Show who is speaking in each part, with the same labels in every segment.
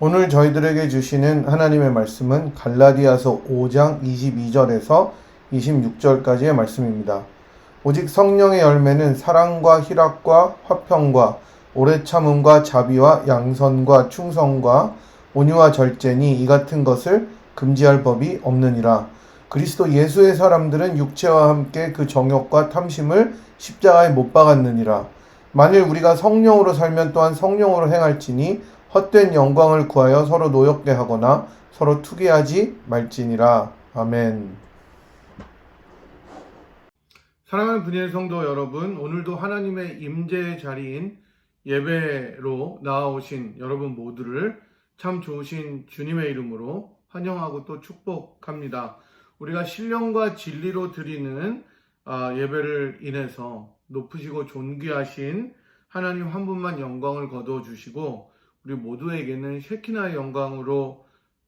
Speaker 1: 오늘 저희들에게 주시는 하나님의 말씀은 갈라디아서 5장 22절에서 26절까지의 말씀입니다. 오직 성령의 열매는 사랑과 희락과 화평과 오래 참음과 자비와 양선과 충성과 온유와 절제니 이 같은 것을 금지할 법이 없느니라. 그리스도 예수의 사람들은 육체와 함께 그 정욕과 탐심을 십자가에 못 박았느니라. 만일 우리가 성령으로 살면 또한 성령으로 행할지니 헛된 영광을 구하여 서로 노엽게 하거나 서로 투기하지 말지니라. 아멘. 사랑하는 분야의 성도 여러분, 오늘도 하나님의 임재의 자리인 예배로 나아오신 여러분 모두를 참 좋으신 주님의 이름으로 환영하고 또 축복합니다. 우리가 신령과 진리로 드리는 예배를 인해서 높으시고 존귀하신 하나님 한 분만 영광을 거두어 주시고 우리 모두에게는 쉐키나의 영광으로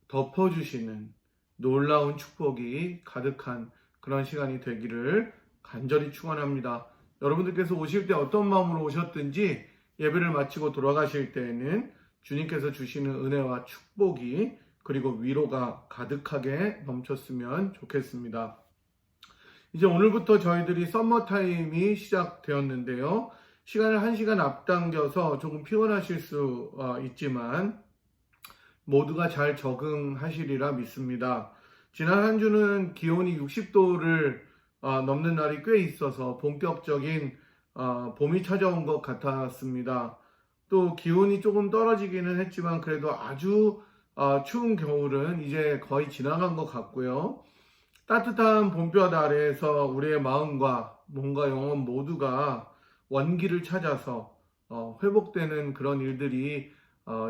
Speaker 1: 덮어주시는 놀라운 축복이 가득한 그런 시간이 되기를 간절히 축원합니다. 여러분들께서 오실 때 어떤 마음으로 오셨든지 예배를 마치고 돌아가실 때에는 주님께서 주시는 은혜와 축복이 그리고 위로가 가득하게 넘쳤으면 좋겠습니다. 이제 오늘부터 저희들이 썸머타임이 시작되었는데요. 시간을 1시간 앞당겨서 조금 피곤하실 수 있지만 모두가 잘 적응하시리라 믿습니다. 지난 한 주는 기온이 60도를 넘는 날이 꽤 있어서 본격적인 봄이 찾아온 것 같았습니다. 또 기온이 조금 떨어지기는 했지만 그래도 아주 추운 겨울은 이제 거의 지나간 것 같고요. 따뜻한 봄볕 아래에서 우리의 마음과 몸과 영혼 모두가 원기를 찾아서 회복되는 그런 일들이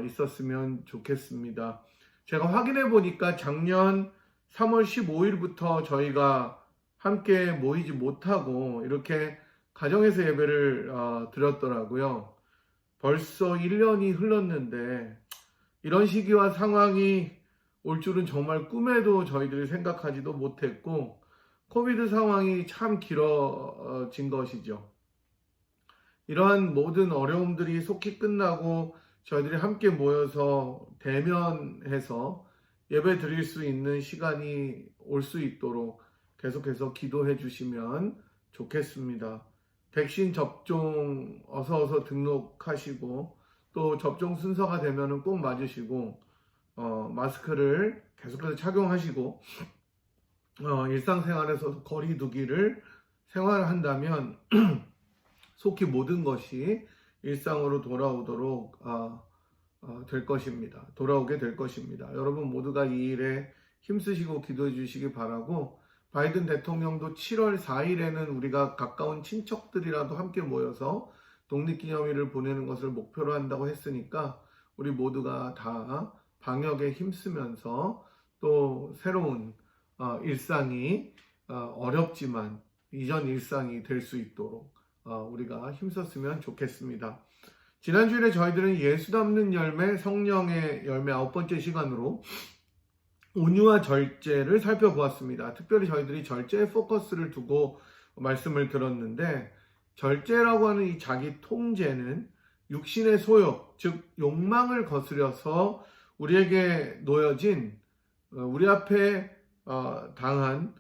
Speaker 1: 있었으면 좋겠습니다. 제가 확인해 보니까 작년 3월 15일부터 저희가 함께 모이지 못하고 이렇게 가정에서 예배를 드렸더라고요. 벌써 1년이 흘렀는데 이런 시기와 상황이 올 줄은 정말 꿈에도 저희들이 생각하지도 못했고 코비드 상황이 참 길어진 것이죠. 이러한 모든 어려움들이 속히 끝나고 저희들이 함께 모여서 대면해서 예배 드릴 수 있는 시간이 올 수 있도록 계속해서 기도해 주시면 좋겠습니다. 백신 접종 어서 등록하시고 또 접종 순서가 되면 꼭 맞으시고 마스크를 계속해서 착용하시고 일상생활에서 거리 두기를 생활한다면 속히 모든 것이 일상으로 돌아오도록 돌아오게 될 것입니다. 여러분 모두가 이 일에 힘쓰시고 기도해 주시기 바라고 바이든 대통령도 7월 4일에는 우리가 가까운 친척들이라도 함께 모여서 독립기념일을 보내는 것을 목표로 한다고 했으니까 우리 모두가 다 방역에 힘쓰면서 또 새로운 일상이 어렵지만 이전 일상이 될 수 있도록 우리가 힘썼으면 좋겠습니다. 지난 주일에 저희들은 예수 담는 열매, 성령의 열매 9번째 시간으로 온유와 절제를 살펴보았습니다. 특별히 저희들이 절제에 포커스를 두고 말씀을 들었는데 절제라고 하는 이 자기 통제는 육신의 소욕, 즉 욕망을 거스려서 우리에게 놓여진 우리 앞에 당한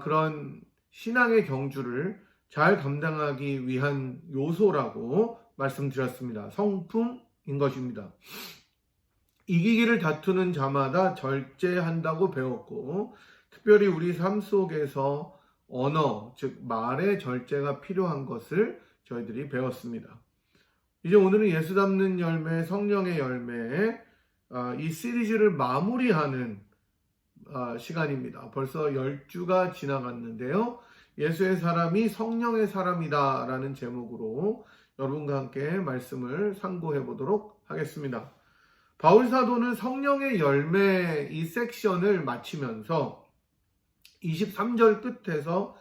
Speaker 1: 그런 신앙의 경주를 잘 감당하기 위한 요소라고 말씀드렸습니다. 성품인 것입니다. 이기기를 다투는 자마다 절제한다고 배웠고 특별히 우리 삶 속에서 언어, 즉 말의 절제가 필요한 것을 저희들이 배웠습니다. 이제 오늘은 예수 담는 열매, 성령의 열매 이 시리즈를 마무리하는 시간입니다. 벌써 10주가 지나갔는데요. 예수의 사람이 성령의 사람이다 라는 제목으로 여러분과 함께 말씀을 상고해 보도록 하겠습니다. 바울 사도는 성령의 열매 이 섹션을 마치면서 23절 끝에서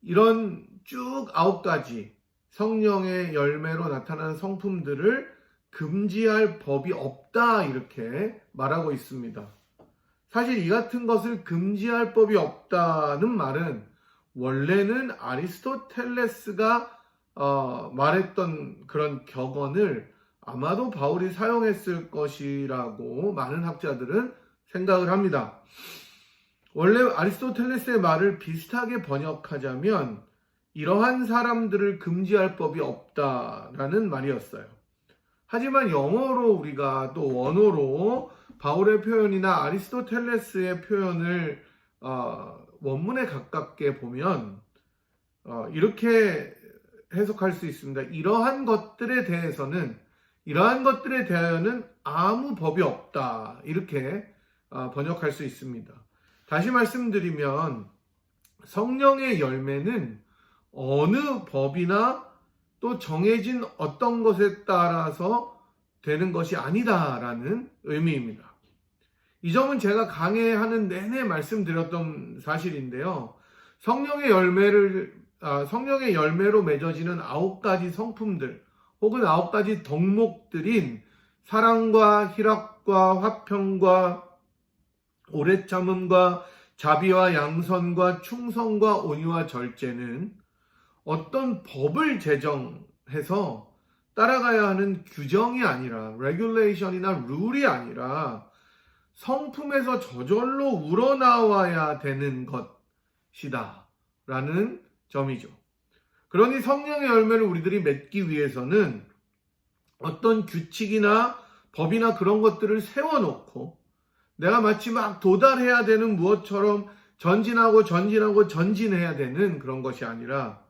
Speaker 1: 이런 쭉 9가지 성령의 열매로 나타나는 성품들을 금지할 법이 없다 이렇게 말하고 있습니다. 사실 이 같은 것을 금지할 법이 없다는 말은 원래는 아리스토텔레스가 말했던 그런 격언을 아마도 바울이 사용했을 것이라고 많은 학자들은 생각을 합니다. 원래 아리스토텔레스의 말을 비슷하게 번역하자면 이러한 사람들을 금지할 법이 없다라는 말이었어요. 하지만 영어로 우리가 또 원어로 바울의 표현이나 아리스토텔레스의 표현을 원문에 가깝게 보면 이렇게 해석할 수 있습니다. 이러한 것들에 대하여는 아무 법이 없다. 이렇게 번역할 수 있습니다. 다시 말씀드리면 성령의 열매는 어느 법이나 또 정해진 어떤 것에 따라서 되는 것이 아니다라는 의미입니다. 이 점은 제가 강해하는 내내 말씀드렸던 사실인데요. 성령의 열매로 맺어지는 9가지 성품들 혹은 9가지 덕목들인 사랑과 희락과 화평과 오래 참음과 자비와 양선과 충성과 온유와 절제는 어떤 법을 제정해서 따라가야 하는 규정이 아니라 regulation이나 룰이 아니라 성품에서 저절로 우러나와야 되는 것이다 라는 점이죠. 그러니 성령의 열매를 우리들이 맺기 위해서는 어떤 규칙이나 법이나 그런 것들을 세워놓고 내가 마치 막 도달해야 되는 무엇처럼 전진해야 되는 그런 것이 아니라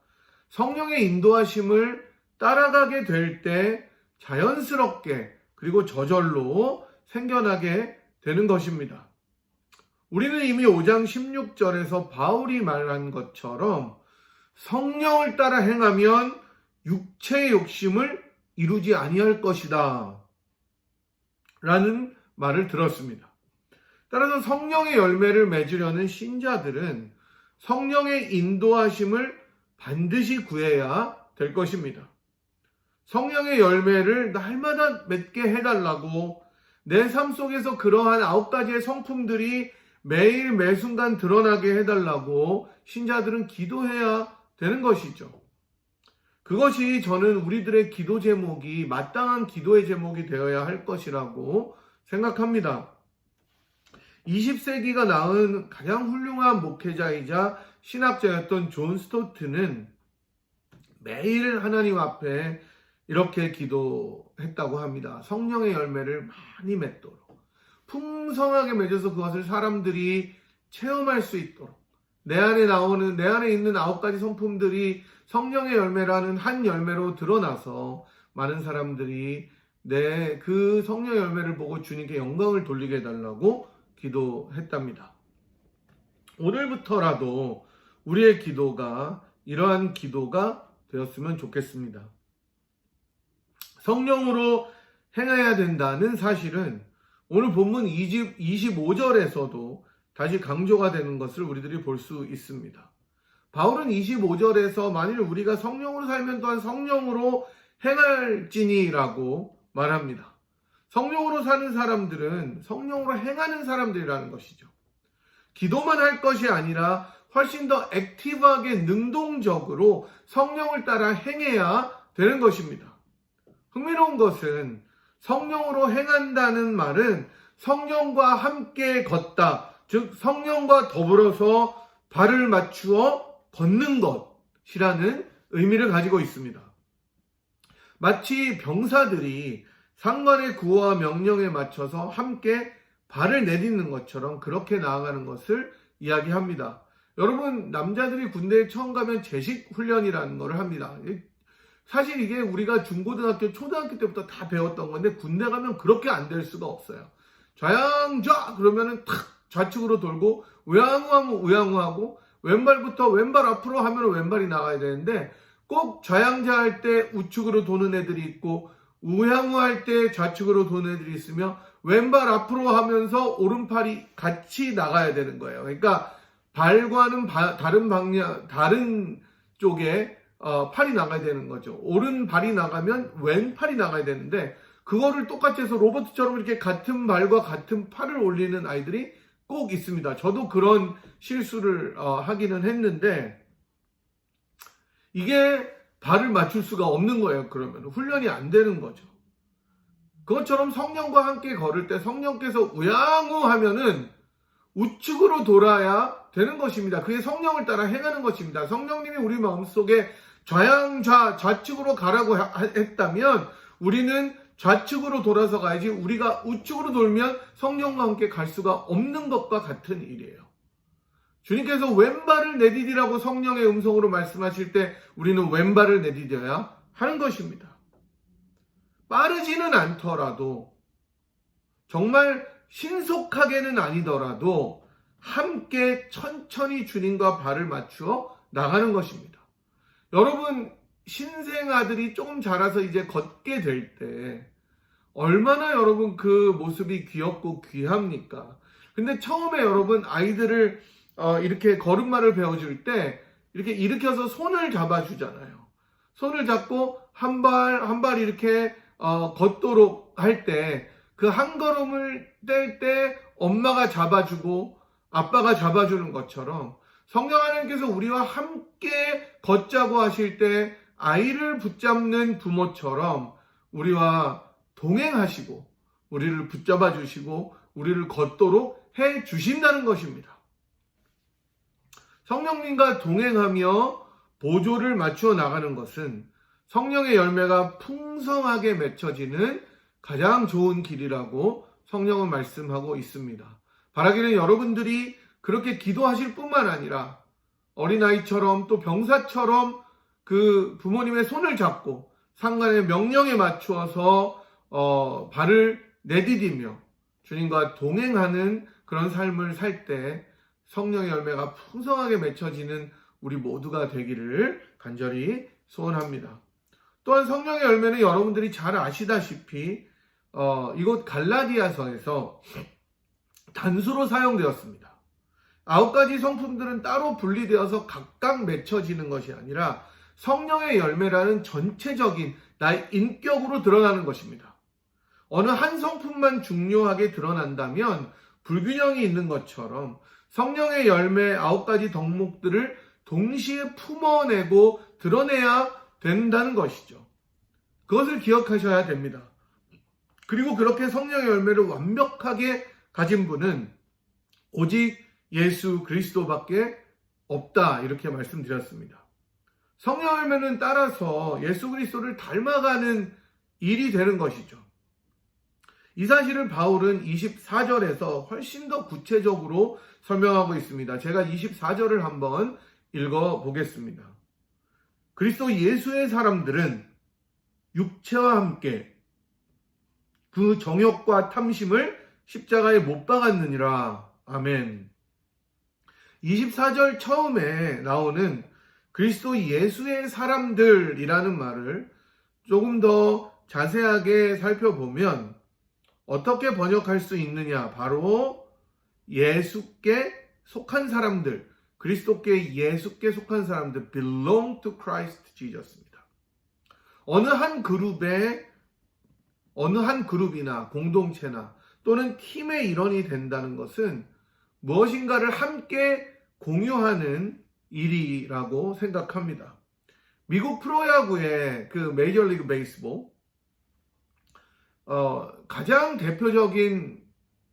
Speaker 1: 성령의 인도하심을 따라가게 될 때 자연스럽게 그리고 저절로 생겨나게 되는 것입니다. 우리는 이미 5장 16절에서 바울이 말한 것처럼 성령을 따라 행하면 육체의 욕심을 이루지 아니할 것이다 라는 말을 들었습니다. 따라서 성령의 열매를 맺으려는 신자들은 성령의 인도하심을 반드시 구해야 될 것입니다. 성령의 열매를 날마다 맺게 해달라고 내 삶 속에서 그러한 9가지의 성품들이 매일 매순간 드러나게 해달라고 신자들은 기도해야 되는 것이죠. 그것이 저는 우리들의 기도 제목이 마땅한 기도의 제목이 되어야 할 것이라고 생각합니다. 20세기가 낳은 가장 훌륭한 목회자이자 신학자였던 존 스토트는 매일 하나님 앞에 이렇게 기도했다고 합니다. 성령의 열매를 많이 맺도록 풍성하게 맺어서 그것을 사람들이 체험할 수 있도록 내 안에 있는 9가지 성품들이 성령의 열매라는 한 열매로 드러나서 많은 사람들이 그 성령의 열매를 보고 주님께 영광을 돌리게 해달라고 기도했답니다. 오늘부터라도 우리의 기도가 이러한 기도가 되었으면 좋겠습니다. 성령으로 행해야 된다는 사실은 오늘 본문 25절에서도 다시 강조가 되는 것을 우리들이 볼 수 있습니다. 바울은 25절에서 만일 우리가 성령으로 살면 또한 성령으로 행할지니라고 말합니다. 성령으로 사는 사람들은 성령으로 행하는 사람들이라는 것이죠. 기도만 할 것이 아니라 훨씬 더 액티브하게 능동적으로 성령을 따라 행해야 되는 것입니다. 흥미로운 것은 성령으로 행한다는 말은 성령과 함께 걷다, 즉 성령과 더불어서 발을 맞추어 걷는 것이라는 의미를 가지고 있습니다. 마치 병사들이 상관의 구호와 명령에 맞춰서 함께 발을 내딛는 것처럼 그렇게 나아가는 것을 이야기합니다. 여러분, 남자들이 군대에 처음 가면 제식 훈련이라는 것을 합니다. 사실 이게 우리가 중고등학교, 초등학교 때부터 다 배웠던 건데 군대 가면 그렇게 안 될 수가 없어요. 좌양좌 그러면은 탁 좌측으로 돌고 우양우하면 우양우하고 왼발부터 왼발 앞으로 하면 왼발이 나가야 되는데 꼭 좌양좌 할 때 우측으로 도는 애들이 있고 우양우할 때 좌측으로 도는 애들이 있으며 왼발 앞으로 하면서 오른팔이 같이 나가야 되는 거예요. 그러니까 발과는 다른 쪽에 팔이 나가야 되는 거죠. 오른발이 나가면 왼팔이 나가야 되는데 그거를 똑같이 해서 로봇처럼 이렇게 같은 발과 같은 팔을 올리는 아이들이 꼭 있습니다. 저도 그런 실수를 하기는 했는데 이게 발을 맞출 수가 없는 거예요. 그러면 훈련이 안 되는 거죠. 그것처럼 성령과 함께 걸을 때 성령께서 우양우하면은 우측으로 돌아야 되는 것입니다. 그게 성령을 따라 행하는 것입니다. 성령님이 우리 마음속에 좌측으로 가라고 했다면 우리는 좌측으로 돌아서 가야지, 우리가 우측으로 돌면 성령과 함께 갈 수가 없는 것과 같은 일이에요. 주님께서 왼발을 내디디라고 성령의 음성으로 말씀하실 때 우리는 왼발을 내디뎌야 하는 것입니다. 빠르지는 않더라도, 정말 신속하게는 아니더라도 함께 천천히 주님과 발을 맞추어 나가는 것입니다. 여러분, 신생아들이 조금 자라서 이제 걷게 될 때 얼마나 여러분 그 모습이 귀엽고 귀합니까? 근데 처음에 여러분 아이들을 이렇게 걸음마를 배워줄 때 이렇게 일으켜서 손을 잡아주잖아요. 손을 잡고 한 발 이렇게 걷도록 할 때 그 한 걸음을 뗄 때 엄마가 잡아주고 아빠가 잡아주는 것처럼 성령 하나님께서 우리와 함께 걷자고 하실 때 아이를 붙잡는 부모처럼 우리와 동행하시고 우리를 붙잡아 주시고 우리를 걷도록 해 주신다는 것입니다. 성령님과 동행하며 보조를 맞추어 나가는 것은 성령의 열매가 풍성하게 맺혀지는 가장 좋은 길이라고 성령은 말씀하고 있습니다. 바라기는 여러분들이 그렇게 기도하실 뿐만 아니라 어린아이처럼 또 병사처럼 그 부모님의 손을 잡고 상관의 명령에 맞추어서 발을 내디디며 주님과 동행하는 그런 삶을 살 때 성령의 열매가 풍성하게 맺혀지는 우리 모두가 되기를 간절히 소원합니다. 또한 성령의 열매는 여러분들이 잘 아시다시피 이곳 갈라디아서에서 단수로 사용되었습니다. 9가지 성품들은 따로 분리되어서 각각 맺혀지는 것이 아니라 성령의 열매라는 전체적인 나의 인격으로 드러나는 것입니다. 어느 한 성품만 중요하게 드러난다면 불균형이 있는 것처럼 성령의 열매 9가지 덕목들을 동시에 품어내고 드러내야 된다는 것이죠. 그것을 기억하셔야 됩니다. 그리고 그렇게 성령의 열매를 완벽하게 가진 분은 오직 예수 그리스도밖에 없다, 이렇게 말씀드렸습니다. 성령 열매는 따라서 예수 그리스도를 닮아가는 일이 되는 것이죠. 이 사실을 바울은 24절에서 훨씬 더 구체적으로 설명하고 있습니다. 제가 24절을 한번 읽어보겠습니다. 그리스도 예수의 사람들은 육체와 함께 그 정욕과 탐심을 십자가에 못 박았느니라. 아멘. 24절 처음에 나오는 그리스도 예수의 사람들이라는 말을 조금 더 자세하게 살펴보면 어떻게 번역할 수 있느냐? 바로 예수께 속한 사람들, 그리스도께 예수께 속한 사람들, belong to Christ Jesus입니다. 어느 한 그룹이나 공동체나 또는 팀의 일원이 된다는 것은 무엇인가를 함께 공유하는 일이라고 생각합니다. 미국 프로야구의 그 메이저리그 베이스볼 가장 대표적인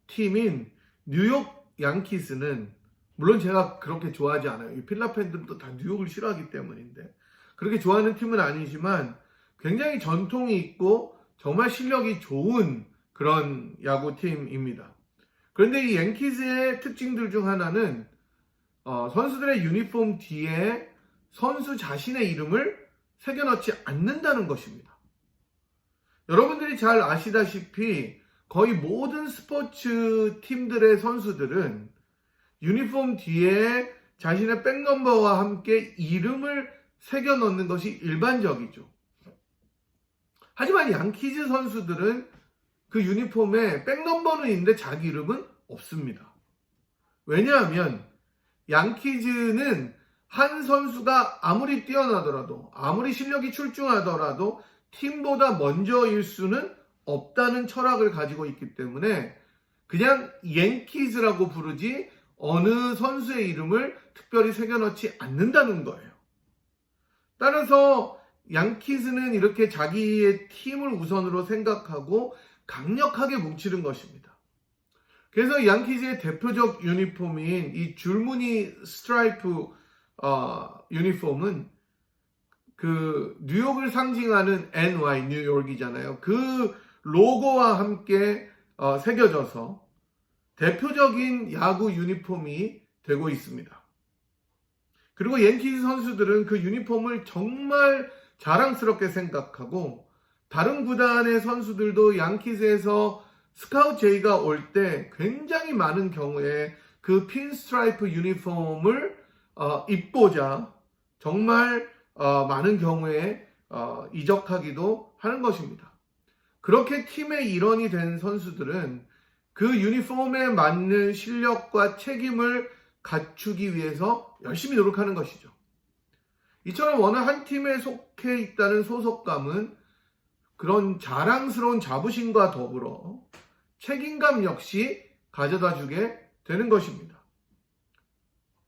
Speaker 1: 팀인 뉴욕 양키스는, 물론 제가 그렇게 좋아하지 않아요. 이 필라 팬들도 다 뉴욕을 싫어하기 때문인데 그렇게 좋아하는 팀은 아니지만 굉장히 전통이 있고 정말 실력이 좋은 그런 야구팀입니다. 그런데 이 양키스의 특징들 중 하나는 선수들의 유니폼 뒤에 선수 자신의 이름을 새겨넣지 않는다는 것입니다. 여러분들이 잘 아시다시피 거의 모든 스포츠 팀들의 선수들은 유니폼 뒤에 자신의 백넘버와 함께 이름을 새겨넣는 것이 일반적이죠. 하지만 양키즈 선수들은 그 유니폼에 백넘버는 있는데 자기 이름은 없습니다. 왜냐하면 양키즈는 한 선수가 아무리 뛰어나더라도, 아무리 실력이 출중하더라도 팀보다 먼저일 수는 없다는 철학을 가지고 있기 때문에 그냥 양키즈라고 부르지 어느 선수의 이름을 특별히 새겨넣지 않는다는 거예요. 따라서 양키즈는 이렇게 자기의 팀을 우선으로 생각하고 강력하게 뭉치는 것입니다. 그래서 양키즈의 대표적 유니폼인 이 줄무늬 스트라이프 유니폼은 그 뉴욕을 상징하는 NY 뉴욕이잖아요. 그 로고와 함께 새겨져서 대표적인 야구 유니폼이 되고 있습니다. 그리고 양키즈 선수들은 그 유니폼을 정말 자랑스럽게 생각하고 다른 구단의 선수들도 양키즈에서 스카우트 제의가 올 때 굉장히 많은 경우에 그 핀스트라이프 유니폼을 입고자 정말 많은 경우에 이적하기도 하는 것입니다. 그렇게 팀의 일원이 된 선수들은 그 유니폼에 맞는 실력과 책임을 갖추기 위해서 열심히 노력하는 것이죠. 이처럼 어느 한 팀에 속해 있다는 소속감은 그런 자랑스러운 자부심과 더불어 책임감 역시 가져다 주게 되는 것입니다.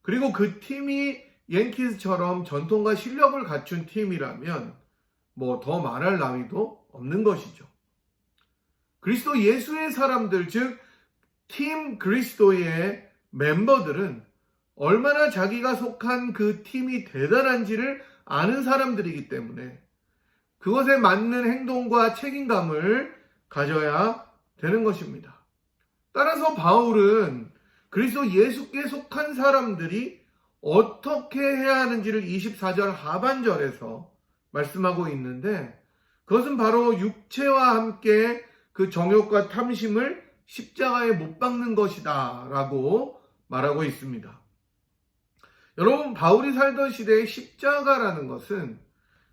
Speaker 1: 그리고 그 팀이 양키즈처럼 전통과 실력을 갖춘 팀이라면 뭐 더 말할 나위도 없는 것이죠. 그리스도 예수의 사람들, 즉 팀 그리스도의 멤버들은 얼마나 자기가 속한 그 팀이 대단한지를 아는 사람들이기 때문에 그것에 맞는 행동과 책임감을 가져야 되는 것입니다. 따라서 바울은 그리스도 예수께 속한 사람들이 어떻게 해야 하는지를 24절 하반절에서 말씀하고 있는데 그것은 바로 육체와 함께 그 정욕과 탐심을 십자가에 못 박는 것이다 라고 말하고 있습니다. 여러분, 바울이 살던 시대의 십자가라는 것은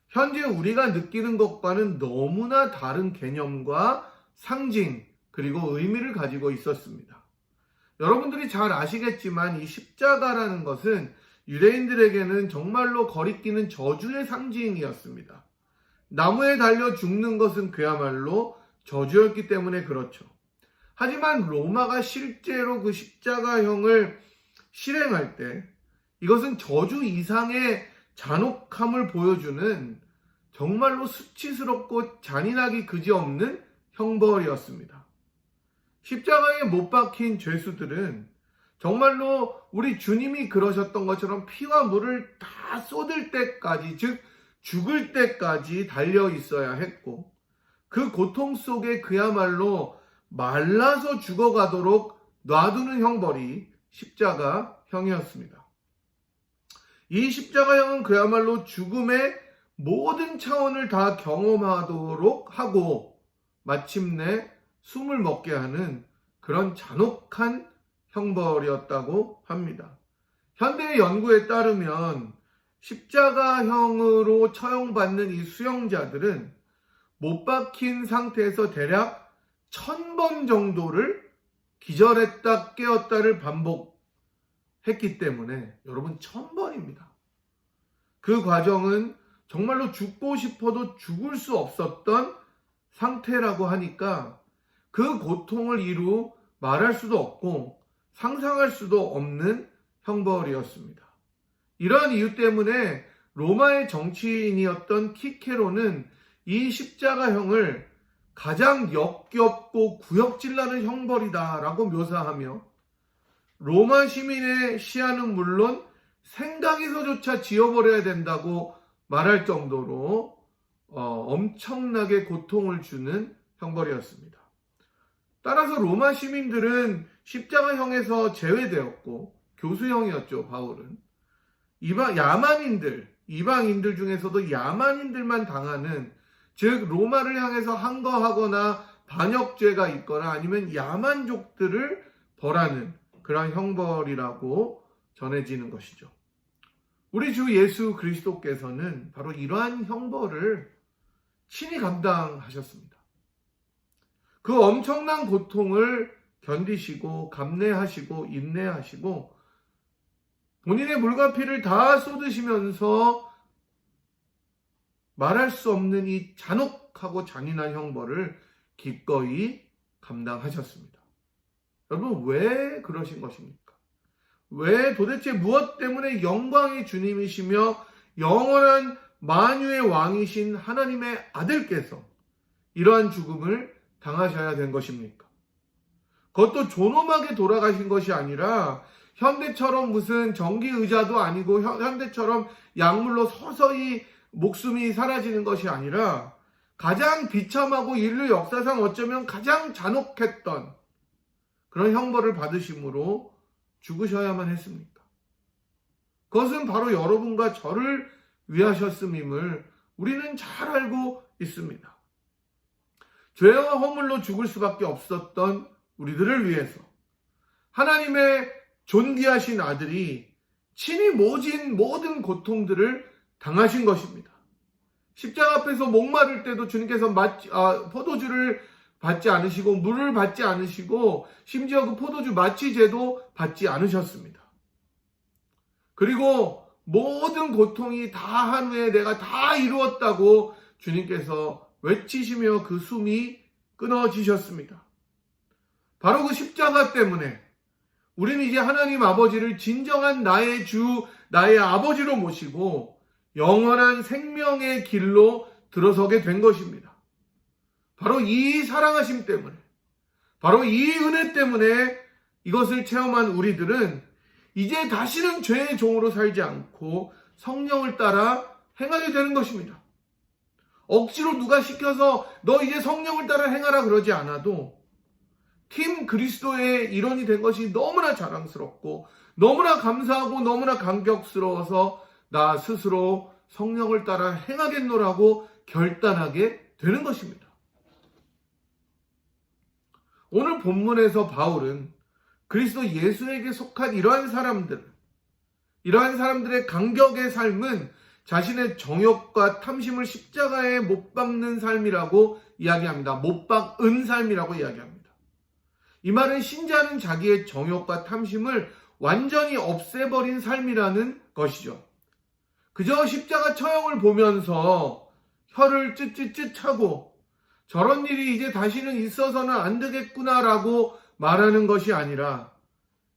Speaker 1: 현재 우리가 느끼는 것과는 너무나 다른 개념과 상징 그리고 의미를 가지고 있었습니다. 여러분들이 잘 아시겠지만 이 십자가라는 것은 유대인들에게는 정말로 거리끼는 저주의 상징이었습니다. 나무에 달려 죽는 것은 그야말로 저주였기 때문에 그렇죠. 하지만 로마가 실제로 그 십자가형을 실행할 때 이것은 저주 이상의 잔혹함을 보여주는 정말로 수치스럽고 잔인하기 그지없는 형벌이었습니다. 십자가에 못 박힌 죄수들은 정말로 우리 주님이 그러셨던 것처럼 피와 물을 다 쏟을 때까지, 즉 죽을 때까지 달려 있어야 했고 그 고통 속에 그야말로 말라서 죽어가도록 놔두는 형벌이 십자가형이었습니다. 이 십자가형은 그야말로 죽음의 모든 차원을 다 경험하도록 하고 마침내 숨을 먹게 하는 그런 잔혹한 형벌이었다고 합니다. 현대의 연구에 따르면 십자가형으로 처형받는 이 수형자들은 못 박힌 상태에서 대략 1000번 정도를 기절했다 깨었다를 반복했기 때문에 여러분 1000번입니다. 그 과정은 정말로 죽고 싶어도 죽을 수 없었던 상태라고 하니까 그 고통을 이루 말할 수도 없고 상상할 수도 없는 형벌이었습니다. 이러한 이유 때문에 로마의 정치인이었던 키케로는 이 십자가형을 가장 역겹고 구역질나는 형벌이다라고 묘사하며 로마 시민의 시야는 물론 생각에서조차 지워버려야 된다고 말할 정도로 엄청나게 고통을 주는 형벌이었습니다. 따라서 로마 시민들은 십자가형에서 제외되었고 교수형이었죠. 바울은 이방인들 중에서도 야만인들만 당하는, 즉 로마를 향해서 항거하거나 반역죄가 있거나 아니면 야만족들을 벌하는 그런 형벌이라고 전해지는 것이죠. 우리 주 예수 그리스도께서는 바로 이러한 형벌을 친히 감당하셨습니다. 그 엄청난 고통을 견디시고 감내하시고 인내하시고 본인의 물과 피를 다 쏟으시면서 말할 수 없는 이 잔혹하고 잔인한 형벌을 기꺼이 감당하셨습니다. 여러분, 왜 그러신 것입니까? 왜 도대체 무엇 때문에 영광의 주님이시며 영원한 만유의 왕이신 하나님의 아들께서 이러한 죽음을 당하셔야 된 것입니까? 그것도 존엄하게 돌아가신 것이 아니라 현대처럼 무슨 전기 의자도 아니고 현대처럼 약물로 서서히 목숨이 사라지는 것이 아니라 가장 비참하고 인류 역사상 어쩌면 가장 잔혹했던 그런 형벌을 받으심으로 죽으셔야만 했습니까? 그것은 바로 여러분과 저를 위하셨음임을 우리는 잘 알고 있습니다. 죄와 허물로 죽을 수밖에 없었던 우리들을 위해서 하나님의 존귀하신 아들이 친히 모진 모든 고통들을 당하신 것입니다. 십자가 앞에서 목마를 때도 주님께서 포도주를 받지 않으시고 물을 받지 않으시고 심지어 그 포도주 마취제도 받지 않으셨습니다. 그리고 모든 고통이 다 한 후에 내가 다 이루었다고 주님께서 외치시며 그 숨이 끊어지셨습니다. 바로 그 십자가 때문에 우리는 이제 하나님 아버지를 진정한 나의 주, 나의 아버지로 모시고 영원한 생명의 길로 들어서게 된 것입니다. 바로 이 사랑하심 때문에, 바로 이 은혜 때문에 이것을 체험한 우리들은 이제 다시는 죄의 종으로 살지 않고 성령을 따라 행하게 되는 것입니다. 억지로 누가 시켜서 너 이제 성령을 따라 행하라 그러지 않아도 팀 그리스도의 일원이 된 것이 너무나 자랑스럽고 너무나 감사하고 너무나 감격스러워서 나 스스로 성령을 따라 행하겠노라고 결단하게 되는 것입니다. 오늘 본문에서 바울은 그리스도 예수에게 속한 이러한 사람들의 간격의 삶은 자신의 정욕과 탐심을 십자가에 못 박는 삶이라고 이야기합니다. 못 박은 삶이라고 이야기합니다. 이 말은 신자는 자기의 정욕과 탐심을 완전히 없애버린 삶이라는 것이죠. 그저 십자가 처형을 보면서 혀를 쯧쯧쯧하고 저런 일이 이제 다시는 있어서는 안 되겠구나라고 말하는 것이 아니라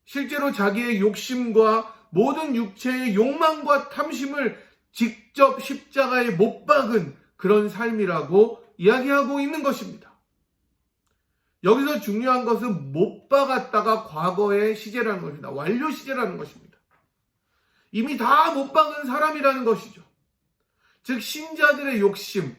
Speaker 1: 실제로 자기의 욕심과 모든 육체의 욕망과 탐심을 직접 십자가에 못 박은 그런 삶이라고 이야기하고 있는 것입니다. 여기서 중요한 것은 못 박았다가 과거의 시제라는 것입니다. 완료 시제라는 것입니다. 이미 다 못 박은 사람이라는 것이죠. 즉 신자들의 욕심,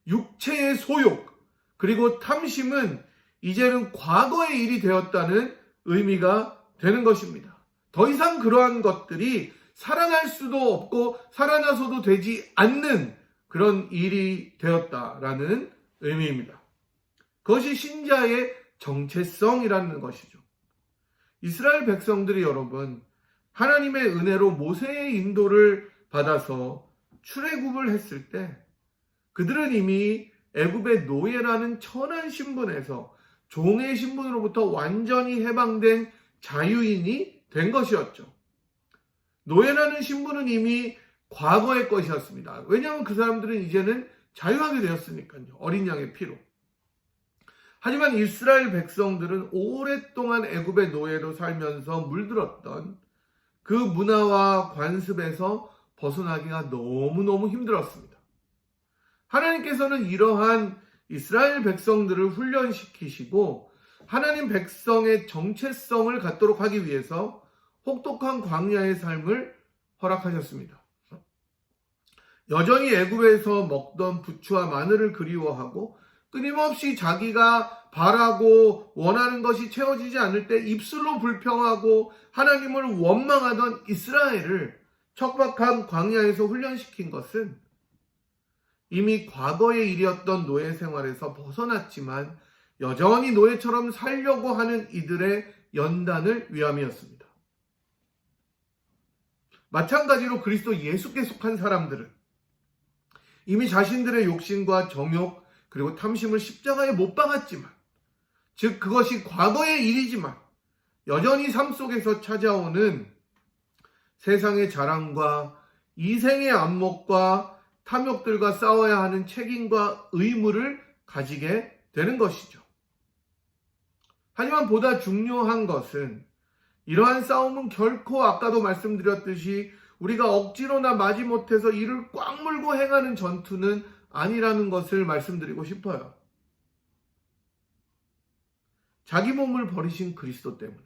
Speaker 1: 육체의 소욕, 그리고 탐심은 이제는 과거의 일이 되었다는 의미가 되는 것입니다. 더 이상 그러한 것들이 살아날 수도 없고 살아나서도 되지 않는 그런 일이 되었다라는 의미입니다. 그것이 신자의 정체성이라는 것이죠. 이스라엘 백성들이 여러분 하나님의 은혜로 모세의 인도를 받아서 출애굽을 했을 때 그들은 이미 애굽의 노예라는 천한 신분에서 종의 신분으로부터 완전히 해방된 자유인이 된 것이었죠. 노예라는 신분은 이미 과거의 것이었습니다. 왜냐하면 그 사람들은 이제는 자유하게 되었으니까요. 어린 양의 피로. 하지만 이스라엘 백성들은 오랫동안 애굽의 노예로 살면서 물들었던 그 문화와 관습에서 벗어나기가 너무너무 힘들었습니다. 하나님께서는 이러한 이스라엘 백성들을 훈련시키시고 하나님 백성의 정체성을 갖도록 하기 위해서 혹독한 광야의 삶을 허락하셨습니다. 여전히 애굽에서 먹던 부추와 마늘을 그리워하고 끊임없이 자기가 바라고 원하는 것이 채워지지 않을 때 입술로 불평하고 하나님을 원망하던 이스라엘을 척박한 광야에서 훈련시킨 것은 이미 과거의 일이었던 노예 생활에서 벗어났지만 여전히 노예처럼 살려고 하는 이들의 연단을 위함이었습니다. 마찬가지로 그리스도 예수께 속한 사람들은 이미 자신들의 욕심과 정욕 그리고 탐심을 십자가에 못 박았지만, 즉 그것이 과거의 일이지만 여전히 삶 속에서 찾아오는 세상의 자랑과 이생의 안목과 탐욕들과 싸워야 하는 책임과 의무를 가지게 되는 것이죠. 하지만 보다 중요한 것은 이러한 싸움은 결코 아까도 말씀드렸듯이 우리가 억지로나 마지못해서 이를 꽉 물고 행하는 전투는 아니라는 것을 말씀드리고 싶어요. 자기 몸을 버리신 그리스도 때문에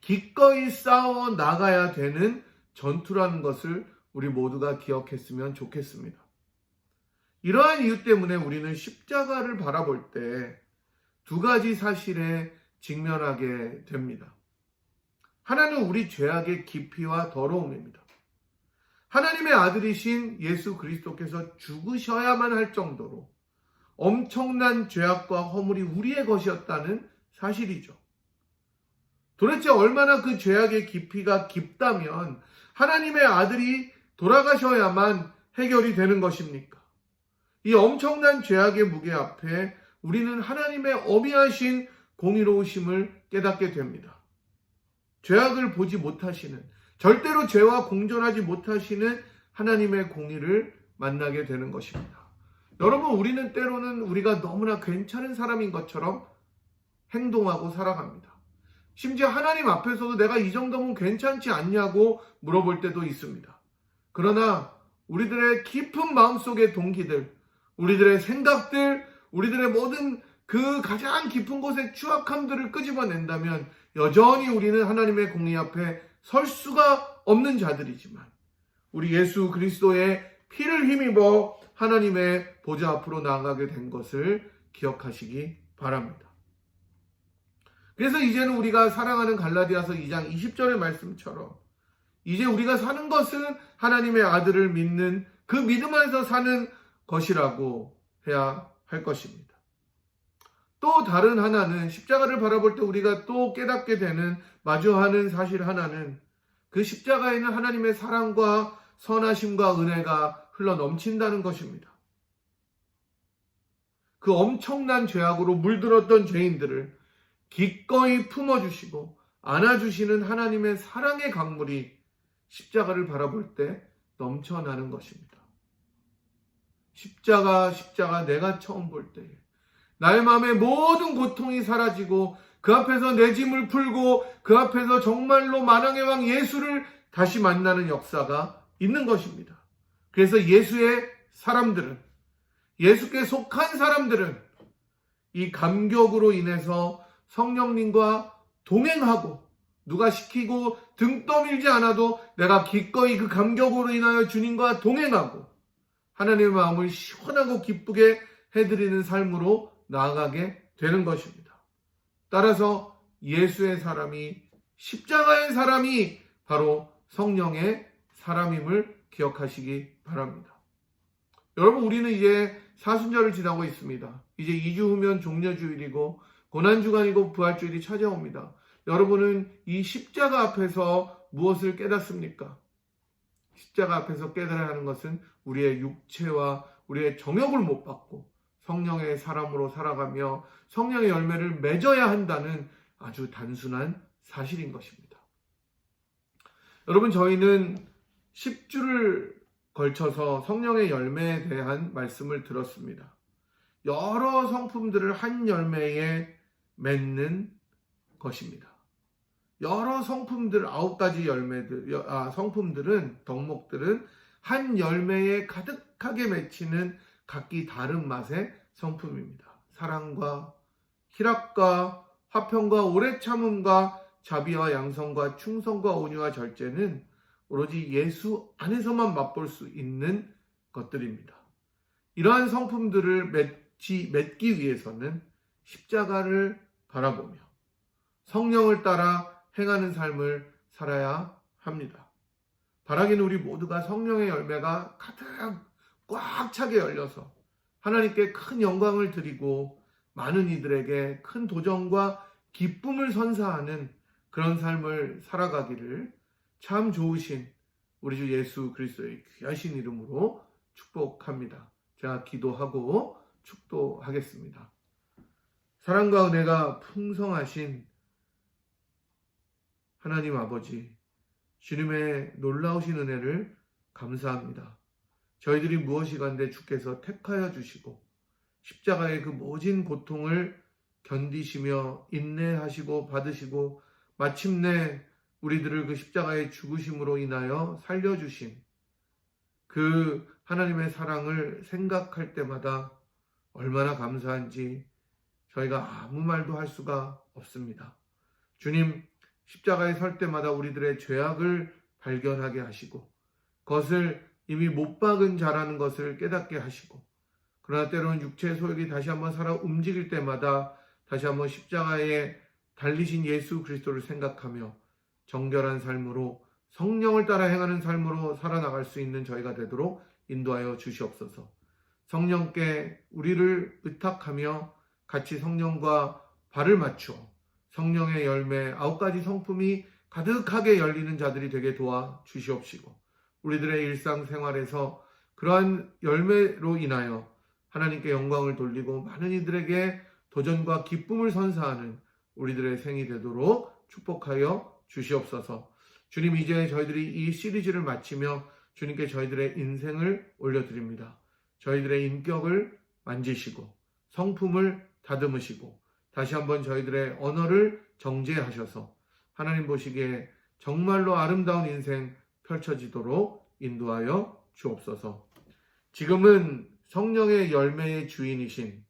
Speaker 1: 기꺼이 싸워 나가야 되는 전투라는 것을 우리 모두가 기억했으면 좋겠습니다. 이러한 이유 때문에 우리는 십자가를 바라볼 때 두 가지 사실에 직면하게 됩니다. 하나는 우리 죄악의 깊이와 더러움입니다. 하나님의 아들이신 예수 그리스도께서 죽으셔야만 할 정도로 엄청난 죄악과 허물이 우리의 것이었다는 사실이죠. 도대체 얼마나 그 죄악의 깊이가 깊다면 하나님의 아들이 돌아가셔야만 해결이 되는 것입니까? 이 엄청난 죄악의 무게 앞에 우리는 하나님의 어미하신 공의로우심을 깨닫게 됩니다. 죄악을 보지 못하시는, 절대로 죄와 공존하지 못하시는 하나님의 공의를 만나게 되는 것입니다. 여러분, 우리는 때로는 우리가 너무나 괜찮은 사람인 것처럼 행동하고 살아갑니다. 심지어 하나님 앞에서도 내가 이 정도면 괜찮지 않냐고 물어볼 때도 있습니다. 그러나 우리들의 깊은 마음속의 동기들, 우리들의 생각들, 우리들의 모든 그 가장 깊은 곳의 추악함들을 끄집어낸다면 여전히 우리는 하나님의 공의 앞에 설 수가 없는 자들이지만 우리 예수 그리스도의 피를 힘입어 하나님의 보좌 앞으로 나아가게 된 것을 기억하시기 바랍니다. 그래서 이제는 우리가 사랑하는 갈라디아서 2장 20절의 말씀처럼 이제 우리가 사는 것은 하나님의 아들을 믿는 그 믿음 안에서 사는 것이라고 해야 할 것입니다. 또 다른 하나는 십자가를 바라볼 때 우리가 또 깨닫게 되는 마주하는 사실 하나는 그 십자가에는 하나님의 사랑과 선하심과 은혜가 흘러 넘친다는 것입니다. 그 엄청난 죄악으로 물들었던 죄인들을 기꺼이 품어주시고 안아주시는 하나님의 사랑의 강물이 십자가를 바라볼 때 넘쳐나는 것입니다. 십자가 내가 처음 볼 때 나의 마음의 모든 고통이 사라지고 그 앞에서 내 짐을 풀고 그 앞에서 정말로 만왕의 왕 예수를 다시 만나는 역사가 있는 것입니다. 그래서 예수의 사람들은, 예수께 속한 사람들은 이 감격으로 인해서 성령님과 동행하고 누가 시키고 등 떠밀지 않아도 내가 기꺼이 그 감격으로 인하여 주님과 동행하고 하나님의 마음을 시원하고 기쁘게 해드리는 삶으로 나아가게 되는 것입니다. 따라서 예수의 사람이, 십자가의 사람이 바로 성령의 사람임을 기억하시기 바랍니다. 여러분, 우리는 이제 사순절을 지나고 있습니다. 이제 2주 후면 종려주일이고 고난주간이고 부활주일이 찾아옵니다. 여러분은 이 십자가 앞에서 무엇을 깨닫습니까? 십자가 앞에서 깨달아야 하는 것은 우리의 육체와 우리의 정욕을 못 받고 성령의 사람으로 살아가며 성령의 열매를 맺어야 한다는 아주 단순한 사실인 것입니다. 여러분, 저희는 10주를 걸쳐서 성령의 열매에 대한 말씀을 들었습니다. 여러 성품들을 한 열매에 맺는 것입니다. 여러 성품들, 9가지 성품들은, 덕목들은 한 열매에 가득하게 맺히는 각기 다른 맛의 성품입니다. 사랑과 희락과 화평과 오래 참음과 자비와 양성과 충성과 온유와 절제는 오로지 예수 안에서만 맛볼 수 있는 것들입니다. 이러한 성품들을 맺기 위해서는 십자가를 바라보며 성령을 따라 행하는 삶을 살아야 합니다. 바라기는 우리 모두가 성령의 열매가 가득 꽉 차게 열려서 하나님께 큰 영광을 드리고 많은 이들에게 큰 도전과 기쁨을 선사하는 그런 삶을 살아가기를 참 좋으신 우리 주 예수 그리스도의 귀하신 이름으로 축복합니다. 제가 기도하고 축도하겠습니다. 사랑과 은혜가 풍성하신 하나님 아버지, 주님의 놀라우신 은혜를 감사합니다. 저희들이 무엇이간데 주께서 택하여 주시고 십자가의 그 모진 고통을 견디시며 인내하시고 받으시고 마침내 우리들을 그 십자가의 죽으심으로 인하여 살려주신 그 하나님의 사랑을 생각할 때마다 얼마나 감사한지 저희가 아무 말도 할 수가 없습니다. 주님, 십자가에 설 때마다 우리들의 죄악을 발견하게 하시고 그것을 이미 못 박은 자라는 것을 깨닫게 하시고, 그러나 때로는 육체의 소욕이 다시 한번 살아 움직일 때마다 다시 한번 십자가에 달리신 예수 그리스도를 생각하며 정결한 삶으로, 성령을 따라 행하는 삶으로 살아나갈 수 있는 저희가 되도록 인도하여 주시옵소서. 성령께 우리를 의탁하며 같이 성령과 발을 맞추어 성령의 열매 9가지 성품이 가득하게 열리는 자들이 되게 도와 주시옵시고, 우리들의 일상생활에서 그러한 열매로 인하여 하나님께 영광을 돌리고 많은 이들에게 도전과 기쁨을 선사하는 우리들의 생이 되도록 축복하여 주시옵소서. 주님, 이제 저희들이 이 시리즈를 마치며 주님께 저희들의 인생을 올려드립니다. 저희들의 인격을 만지시고 성품을 다듬으시고 다시 한번 저희들의 언어를 정제하셔서 하나님 보시기에 정말로 아름다운 인생 펼쳐지도록 인도하여 주옵소서. 지금은 성령의 열매의 주인이신,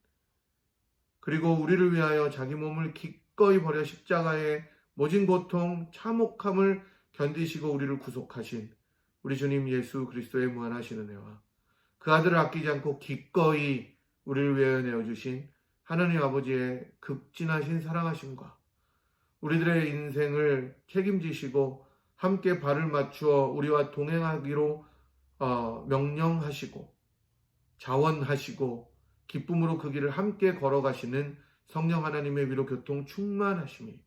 Speaker 1: 그리고 우리를 위하여 자기 몸을 기꺼이 버려 십자가의 모진 고통, 참혹함을 견디시고 우리를 구속하신 우리 주님 예수 그리스도의 무한하신 은혜와 그 아들을 아끼지 않고 기꺼이 우리를 위하여 내어주신 하나님 아버지의 극진하신 사랑하심과 우리들의 인생을 책임지시고 함께 발을 맞추어 우리와 동행하기로 명령하시고 자원하시고 기쁨으로 그 길을 함께 걸어가시는 성령 하나님의 위로 교통 충만하심이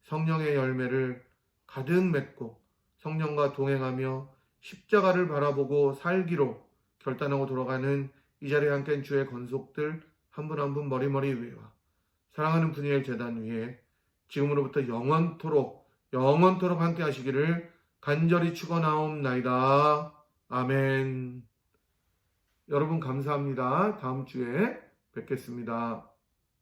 Speaker 1: 성령의 열매를 가득 맺고 성령과 동행하며 십자가를 바라보고 살기로 결단하고 돌아가는 이 자리에 함께한 주의 건속들 한 분 한 분 머리머리 위에와 사랑하는 분이엘 제단 위에 지금으로부터 영원토록 함께 하시기를 간절히 축원하옵나이다. 아멘. 여러분 감사합니다. 다음 주에 뵙겠습니다.